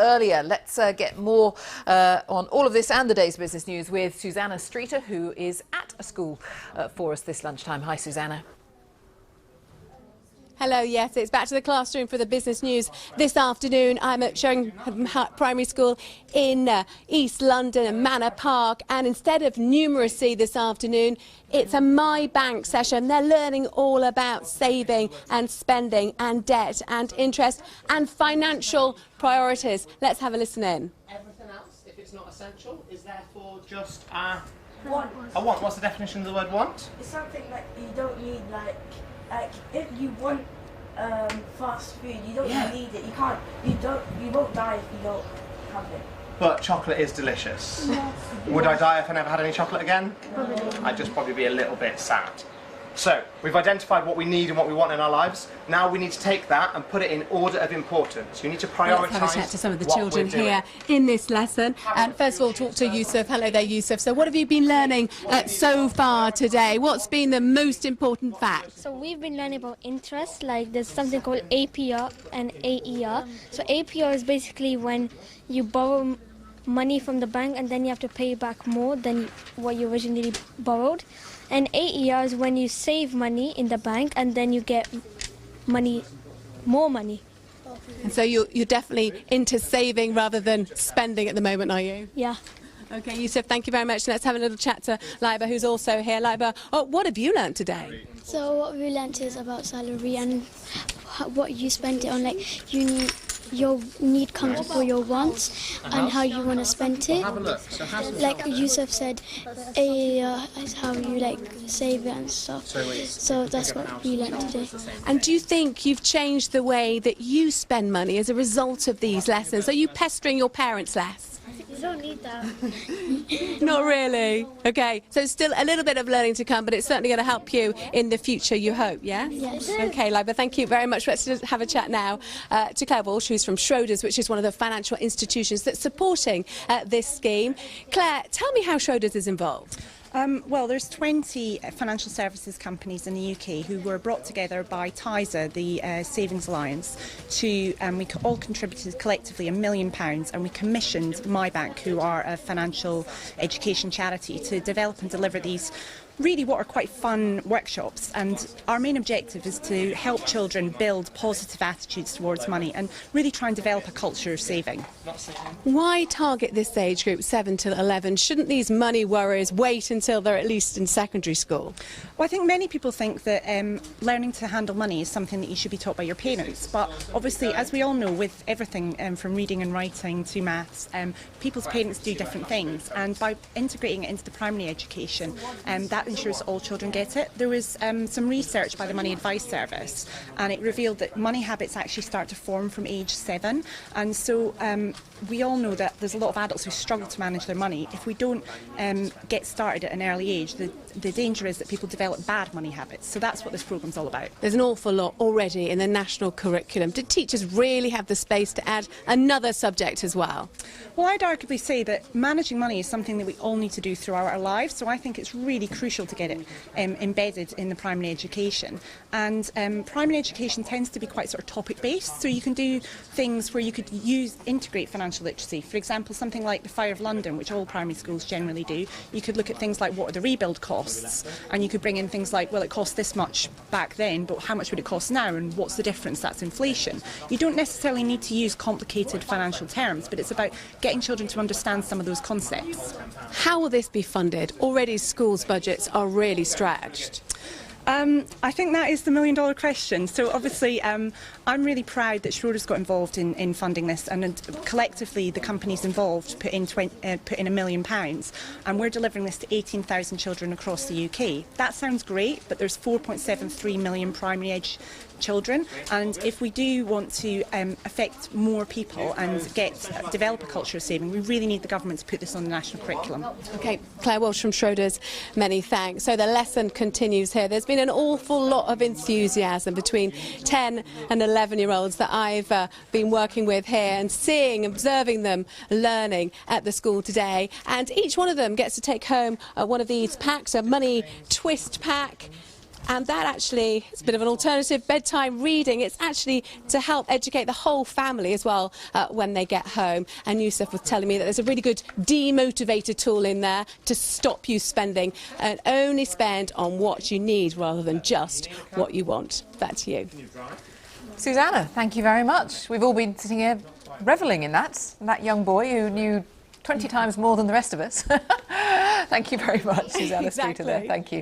earlier. Let's get more on all of this and the day's business news with Susanna Streeter, who is at a school for us this lunchtime. Hi, Susanna. Hello, yes, it's back to the classroom for the business news this afternoon. I'm at Sheringham Primary School in East London, Manor Park, and instead of numeracy this afternoon, it's a MyBnk session. They're learning all about saving and spending and debt and interest and financial priorities. Let's have a listen in. Everything else, if it's not essential, is therefore just a want. A want. What's the definition of the word want? It's something that you don't need, like if you want fast food, you don't need it. You won't die if you don't have it. But chocolate is delicious. Yes. Would I die if I never had any chocolate again? Probably. I'd just probably be a little bit sad. So, we've identified what we need and what we want in our lives. Now we need to take that and put it in order of importance. You need to prioritise. Let's have a chat to some of the children here in this lesson. And first of all, talk to Yusuf. Hello there, Yusuf. So what have you been learning so far today? What's been the most important fact? So we've been learning about interest, like there's something called APR and AER. So APR is basically when you borrow money from the bank and then you have to pay back more than what you originally borrowed. And AER is when you save money in the bank and then you get more money. And so you're definitely into saving rather than spending at the moment, are you? Yeah. Okay, Yusuf, thank you very much. Let's have a little chat to Laiba, who's also here. Laiba, what have you learned today? So what we learnt is about salary and what you spend it on. Like your need comes before your wants and how you want to spend it. Like Yusuf said, is how you like save it and stuff. So that's what we learnt today. And do you think you've changed the way that you spend money as a result of these lessons? Are you pestering your parents less? You don't need that. Not really. Okay, so still a little bit of learning to come, but it's certainly going to help you in the future, you hope, yeah? Yes. Okay, Laiba, thank you very much. Let's just have a chat now to Claire Walsh, who's from Schroders, which is one of the financial institutions that's supporting this scheme. Claire, tell me how Schroders is involved. Well, there's 20 financial services companies in the UK who were brought together by TISA, the Savings Alliance, to we all contributed collectively £1 million, and we commissioned MyBnk, who are a financial education charity, to develop and deliver these really what are quite fun workshops. And our main objective is to help children build positive attitudes towards money and really try and develop a culture of saving. Why target this age group, 7 to 11? Shouldn't these money worries wait until they're at least in secondary school? Well, I think many people think that learning to handle money is something that you should be taught by your parents. But obviously, as we all know, with everything from reading and writing to maths, people's parents do different things. And by integrating it into the primary education, that ensures all children get it. There was some research by the Money Advice Service, and it revealed that money habits actually start to form from age 7. And so we all know that there's a lot of adults who struggle to manage their money. If we don't get started at an early age, the danger is that people develop bad money habits. So that's what this programme's all about. There's an awful lot already in the national curriculum. Did teachers really have the space to add another subject as well? Well, I'd arguably say that managing money is something that we all need to do throughout our lives, so I think it's really crucial to get it embedded in the primary education. And primary education tends to be quite sort of topic-based, so you can do things where you could integrate financial literacy. For example, something like the Fire of London, which all primary schools generally do. You could look at things like what are the rebuild costs, and you could bring in things like, well, it cost this much back then, but how much would it cost now, and what's the difference? That's inflation. You don't necessarily need to use complicated financial terms, but it's about getting children to understand some of those concepts. How will this be funded? Already schools' budgets are really stretched. I think that is the million-dollar question. So obviously I'm really proud that Schroders got involved in funding this, and collectively the companies involved put in £1 million, and we're delivering this to 18,000 children across the UK. That sounds great, but there's 4.73 million primary age children, and if we do want to affect more people and develop a culture of saving, we really need the government to put this on the national curriculum. Okay, Claire Walsh from Schroders, many thanks. So the lesson continues here. There's been an awful lot of enthusiasm between 10 and 11-year-olds that I've been working with here and seeing, observing them learning at the school today, and each one of them gets to take home one of these packs, a money twist pack. And that actually is a bit of an alternative bedtime reading. It's actually to help educate the whole family as well when they get home. And Yusuf was telling me that there's a really good demotivator tool in there to stop you spending and only spend on what you need rather than just what you want. Back to you. Susanna, thank you very much. We've all been sitting here revelling in that young boy who knew 20 times more than the rest of us. Thank you very much, Susanna Streeter there. Thank you.